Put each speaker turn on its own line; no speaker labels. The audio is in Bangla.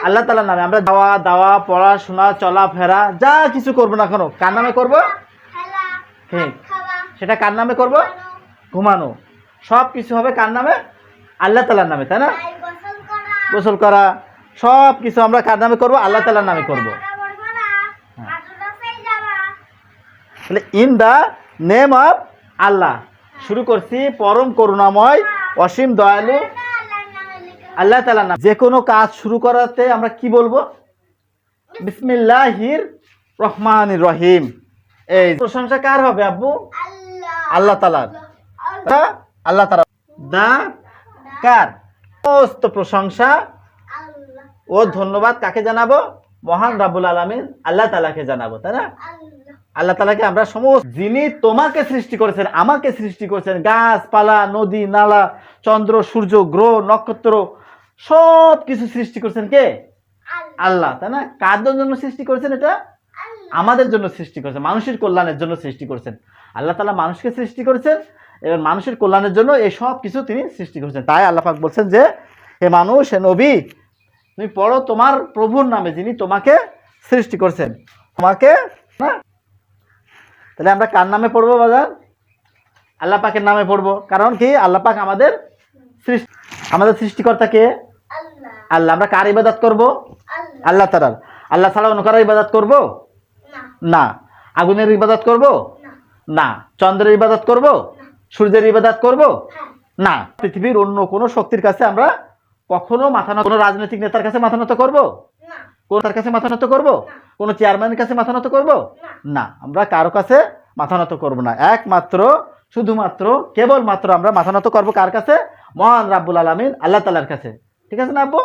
আল্লাহ তাআলার নামে। আমরা খাওয়া দাওয়া পড়াশোনা চলাফেরা যা কিছু করবো না কেন কার নামে করবো? হ্যাঁ, সেটা কার নামে করবো? ঘুমানো, সব কিছু হবে কার নামে? আল্লাহ তাআলার নামে, তাই না? গোসল করা সব কিছু আমরা কার নামে করবো? আল্লাহ তাআলার নামে করবো। তাহলে ইন দা নেম অফ আল্লাহ শুরু করছি, পরম করুণাময় অসীম দয়ালু আল্লাহ তাআলার নাম। যে কোনো কাজ শুরু করাতে আমরা কি বলবো? বিসমিল্লাহির রহমানির রহিম। এই প্রশংসা কার হবে আব্বু? আল্লাহ তাআলার। আল্লাহ তাআলা দা কার? সমস্ত প্রশংসা ও ধন্যবাদ কাকে জানাবো? মহান রাব্বুল আলামিন আল্লাহ তাআলাকে জানাবো, তাই না? আল্লাহ তাআলাকে আমরা সমস্ত, যিনি তোমাকে সৃষ্টি করেছেন, আমাকে সৃষ্টি করেছেন, গাছপালা নদী নালা চন্দ্র সূর্য গ্রহ নক্ষত্র সব কিছু সৃষ্টি করেছেন কে? আল্লাহ, তাই না? কাদের জন্য সৃষ্টি করেছেন? এটা আমাদের জন্য সৃষ্টি করেছেন, মানুষের কল্যাণের জন্য সৃষ্টি করেছেন। আল্লাহ তাআলা মানুষকে সৃষ্টি করেছেন এবং মানুষের কল্যাণের জন্য এই সব কিছু তিনি সৃষ্টি করেছেন। তাই আল্লাহ পাক বলছেন যে হে মানুষ, হে নবী, তুমি পড়ো তোমার প্রভুর নামে যিনি তোমাকে সৃষ্টি করেছেন। তোমাকে না, তাহলে আমরা কার নামে পড়বো বাজার? আল্লাহ পাকের নামে পড়বো। কারণ কি? আল্লাহ পাক আমাদের সৃষ্টিকর্তা কে? আল্লাহ। আমরা কার ইবাদত করব? আল্লাহ তাআলার। আল্লাহ ছাড়া অন্য কারো ইবাদত করব না। আগুনের ইবাদত করব না। চন্দ্রের ইবাদত করব? সূর্যের ইবাদত করব না। পৃথিবীর অন্য কোনো শক্তির কাছে আমরা কখনো মাথা নত, কোনো রাজনৈতিক নেতার কাছে মাথা নত করব? কোন তার কাছে মাথা নত করব? কোনো চেয়ারম্যানের কাছে মাথা নত করব না। আমরা কারো কাছে মাথা নত করব না। একমাত্র শুধুমাত্র কেবলমাত্র আমরা মাথা নত করব কার কাছে? মহান রাব্বুল আলামিন আল্লাহ তাআলার কাছে। ঠিক আছে না আব্বু?